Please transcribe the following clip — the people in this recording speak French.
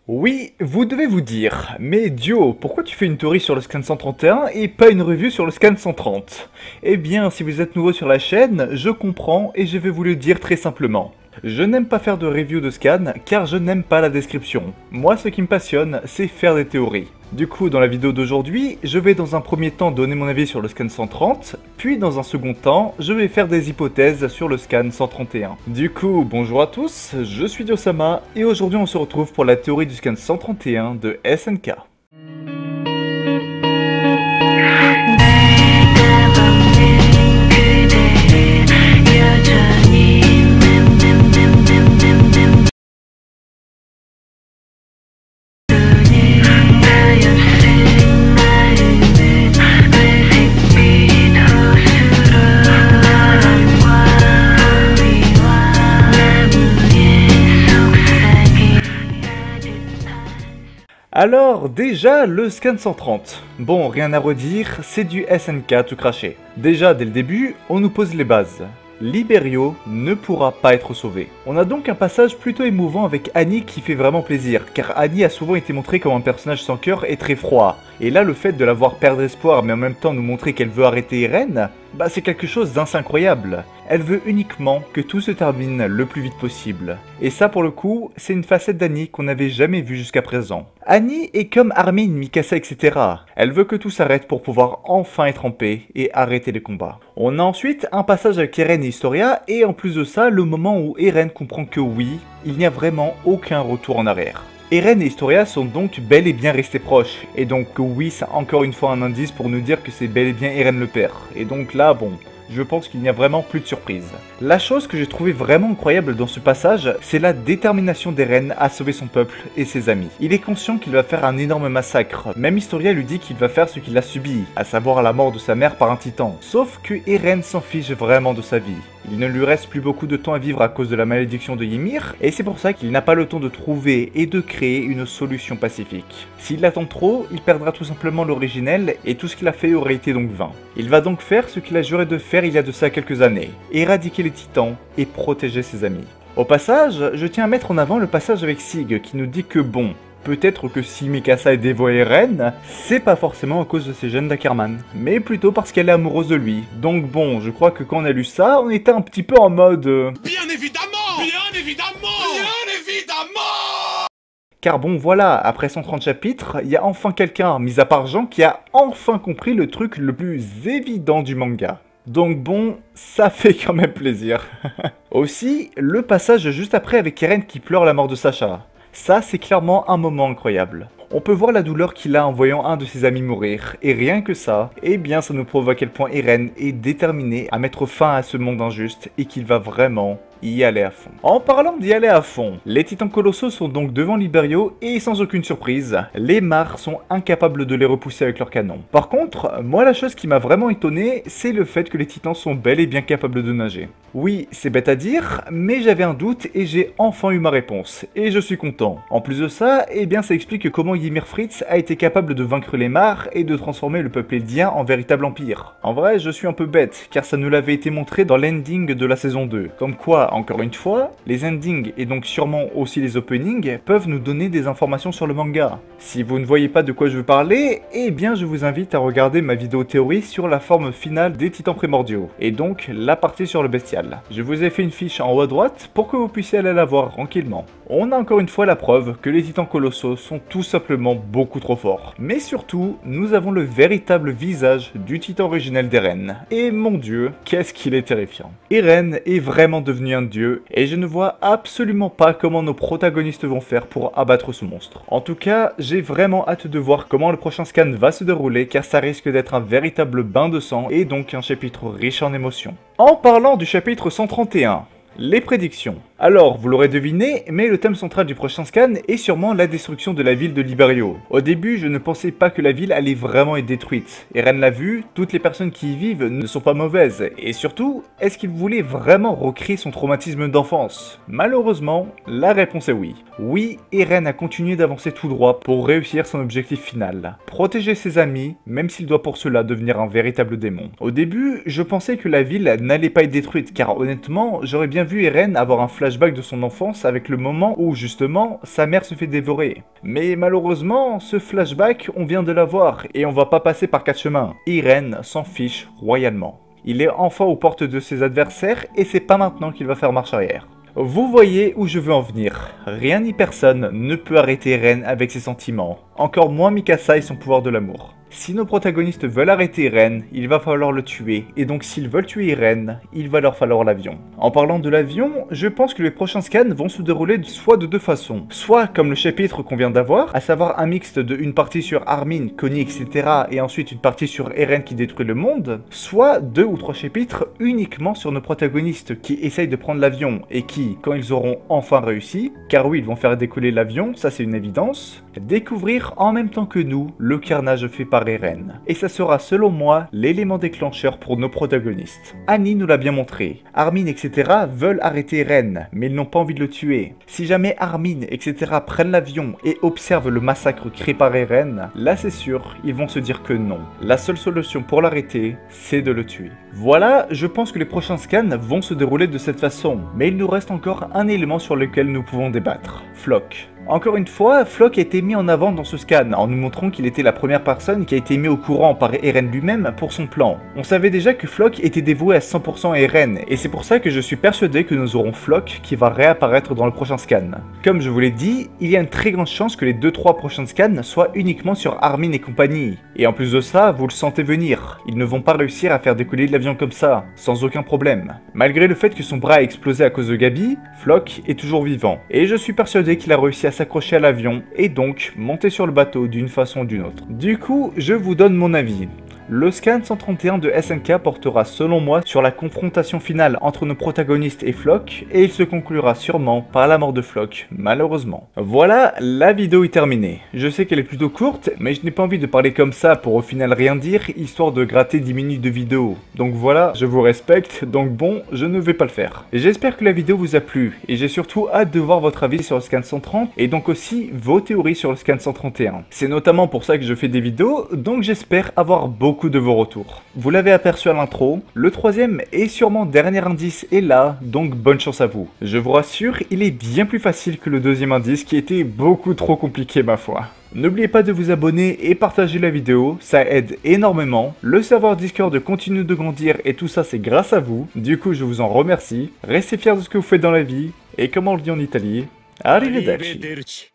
Oui, vous devez vous dire, mais Dio, pourquoi tu fais une théorie sur le scan 131 et pas une review sur le scan 130? Eh bien, si vous êtes nouveau sur la chaîne, je comprends et je vais vous le dire très simplement. Je n'aime pas faire de review de scan car je n'aime pas la description. Moi, ce qui me passionne, c'est faire des théories. Du coup, dans la vidéo d'aujourd'hui, je vais dans un premier temps donner mon avis sur le scan 130, puis dans un second temps, je vais faire des hypothèses sur le scan 131. Du coup, bonjour à tous, je suis Diosama, et aujourd'hui on se retrouve pour la théorie du scan 131 de SNK. Alors, déjà, le scan 130. Bon, rien à redire, c'est du SNK tout craché. Déjà, dès le début, on nous pose les bases. Liberio ne pourra pas être sauvé. On a donc un passage plutôt émouvant avec Annie qui fait vraiment plaisir, car Annie a souvent été montrée comme un personnage sans cœur et très froid. Et là, le fait de la voir perdre espoir mais en même temps nous montrer qu'elle veut arrêter Eren, bah c'est quelque chose d'assez incroyable. Elle veut uniquement que tout se termine le plus vite possible. Et ça pour le coup, c'est une facette d'Annie qu'on n'avait jamais vue jusqu'à présent. Annie est comme Armin, Mikasa, etc. Elle veut que tout s'arrête pour pouvoir enfin être en paix et arrêter les combats. On a ensuite un passage avec Eren et Historia, et en plus de ça, le moment où Eren comprend que oui, il n'y a vraiment aucun retour en arrière. Eren et Historia sont donc bel et bien restés proches, et donc oui, c'est encore une fois un indice pour nous dire que c'est bel et bien Eren le père. Et donc là, bon, je pense qu'il n'y a vraiment plus de surprise. La chose que j'ai trouvé vraiment incroyable dans ce passage, c'est la détermination d'Eren à sauver son peuple et ses amis. Il est conscient qu'il va faire un énorme massacre, même Historia lui dit qu'il va faire ce qu'il a subi, à savoir la mort de sa mère par un titan. Sauf que Eren s'en fiche vraiment de sa vie. Il ne lui reste plus beaucoup de temps à vivre à cause de la malédiction de Ymir, et c'est pour ça qu'il n'a pas le temps de trouver et de créer une solution pacifique. S'il attend trop, il perdra tout simplement l'originel, et tout ce qu'il a fait aurait été donc vain. Il va donc faire ce qu'il a juré de faire il y a de ça quelques années, éradiquer les titans et protéger ses amis. Au passage, je tiens à mettre en avant le passage avec Sig, qui nous dit que bon, peut-être que si Mikasa est dévouée à Eren, c'est pas forcément à cause de ses gènes d'Ackerman, mais plutôt parce qu'elle est amoureuse de lui. Donc bon, je crois que quand on a lu ça, on était un petit peu en mode... Bien évidemment! Bien évidemment! Bien évidemment! Car bon voilà, après 130 chapitres, il y a enfin quelqu'un, mis à part Jean, qui a enfin compris le truc le plus évident du manga. Donc bon, ça fait quand même plaisir. Aussi, le passage juste après avec Eren qui pleure la mort de Sacha. Ça, c'est clairement un moment incroyable. On peut voir la douleur qu'il a en voyant un de ses amis mourir, et rien que ça, eh bien ça nous prouve à quel point Eren est déterminé à mettre fin à ce monde injuste et qu'il va vraiment y aller à fond. En parlant d'y aller à fond, les titans colossaux sont donc devant Liberio et sans aucune surprise, les Mars sont incapables de les repousser avec leurs canons. Par contre, moi la chose qui m'a vraiment étonné, c'est le fait que les titans sont bel et bien capables de nager. Oui, c'est bête à dire, mais j'avais un doute et j'ai enfin eu ma réponse, et je suis content. En plus de ça, eh bien ça explique comment Ymir Fritz a été capable de vaincre les Mars et de transformer le peuple eldien en véritable empire. En vrai, je suis un peu bête, car ça nous l'avait été montré dans l'ending de la saison 2, comme quoi, encore une fois, les endings et donc sûrement aussi les openings peuvent nous donner des informations sur le manga. Si vous ne voyez pas de quoi je veux parler, eh bien je vous invite à regarder ma vidéo théorie sur la forme finale des titans primordiaux, et donc la partie sur le bestial. Je vous ai fait une fiche en haut à droite pour que vous puissiez aller la voir tranquillement. On a encore une fois la preuve que les titans colossaux sont tout simplement beaucoup trop forts. Mais surtout, nous avons le véritable visage du titan originel d'Eren. Et mon dieu, qu'est-ce qu'il est terrifiant. Eren est vraiment devenu un dieu, et je ne vois absolument pas comment nos protagonistes vont faire pour abattre ce monstre. En tout cas, j'ai vraiment hâte de voir comment le prochain scan va se dérouler, car ça risque d'être un véritable bain de sang, et donc un chapitre riche en émotions. En parlant du chapitre 131, les prédictions. Alors, vous l'aurez deviné, mais le thème central du prochain scan est sûrement la destruction de la ville de Liberio. Au début, je ne pensais pas que la ville allait vraiment être détruite. Eren l'a vu, toutes les personnes qui y vivent ne sont pas mauvaises. Et surtout, est-ce qu'il voulait vraiment recréer son traumatisme d'enfance? Malheureusement, la réponse est oui. Oui, Eren a continué d'avancer tout droit pour réussir son objectif final. Protéger ses amis, même s'il doit pour cela devenir un véritable démon. Au début, je pensais que la ville n'allait pas être détruite, car honnêtement, j'aurais bien bien vu Eren avoir un flashback de son enfance avec le moment où justement sa mère se fait dévorer. Mais malheureusement, ce flashback on vient de l'avoir et on va pas passer par 4 chemins. Eren s'en fiche royalement. Il est enfin aux portes de ses adversaires et c'est pas maintenant qu'il va faire marche arrière. Vous voyez où je veux en venir. Rien ni personne ne peut arrêter Eren avec ses sentiments. Encore moins Mikasa et son pouvoir de l'amour. Si nos protagonistes veulent arrêter Eren, il va falloir le tuer, et donc s'ils veulent tuer Eren, il va leur falloir l'avion. En parlant de l'avion, je pense que les prochains scans vont se dérouler soit de deux façons. Soit comme le chapitre qu'on vient d'avoir, à savoir un mixte de une partie sur Armin, Connie, etc. et ensuite une partie sur Eren qui détruit le monde, soit 2 ou 3 chapitres uniquement sur nos protagonistes qui essayent de prendre l'avion et qui, quand ils auront enfin réussi, car oui ils vont faire décoller l'avion, ça c'est une évidence, découvrir en même temps que nous le carnage fait par Eren. Et ça sera selon moi l'élément déclencheur pour nos protagonistes. Annie nous l'a bien montré. Armin etc. veulent arrêter Eren, mais ils n'ont pas envie de le tuer. Si jamais Armin etc. prennent l'avion et observent le massacre créé par Eren, là c'est sûr, ils vont se dire que non. La seule solution pour l'arrêter, c'est de le tuer. Voilà, je pense que les prochains scans vont se dérouler de cette façon, mais il nous reste encore un élément sur lequel nous pouvons débattre. Floch. Encore une fois, Floch a été mis en avant dans ce scan, en nous montrant qu'il était la première personne qui a été mis au courant par Eren lui-même pour son plan. On savait déjà que Floch était dévoué à 100% à Eren, et c'est pour ça que je suis persuadé que nous aurons Floch qui va réapparaître dans le prochain scan. Comme je vous l'ai dit, il y a une très grande chance que les 2-3 prochains scans soient uniquement sur Armin et compagnie. Et en plus de ça, vous le sentez venir, ils ne vont pas réussir à faire décoller de l'avion comme ça, sans aucun problème. Malgré le fait que son bras a explosé à cause de Gabi, Floch est toujours vivant, et je suis persuadé qu'il a réussi à s'accrocher à l'avion et donc monter sur le bateau d'une façon ou d'une autre. Du coup, je vous donne mon avis. Le scan 131 de SNK portera selon moi sur la confrontation finale entre nos protagonistes et Floch, et il se conclura sûrement par la mort de Floch, malheureusement. Voilà, la vidéo est terminée. Je sais qu'elle est plutôt courte, mais je n'ai pas envie de parler comme ça pour au final rien dire, histoire de gratter 10 minutes de vidéo. Donc voilà, je vous respecte, donc bon, je ne vais pas le faire. J'espère que la vidéo vous a plu, et j'ai surtout hâte de voir votre avis sur le scan 130, et donc aussi vos théories sur le scan 131. C'est notamment pour ça que je fais des vidéos, donc j'espère avoir beaucoup de vos retours. Vous l'avez aperçu à l'intro, le troisième et sûrement dernier indice est là, donc bonne chance à vous. Je vous rassure, il est bien plus facile que le deuxième indice qui était beaucoup trop compliqué ma foi. N'oubliez pas de vous abonner et partager la vidéo, ça aide énormément. Le serveur Discord continue de grandir et tout ça c'est grâce à vous. Du coup je vous en remercie. Restez fiers de ce que vous faites dans la vie et comme on le dit en Italie, arrivederci.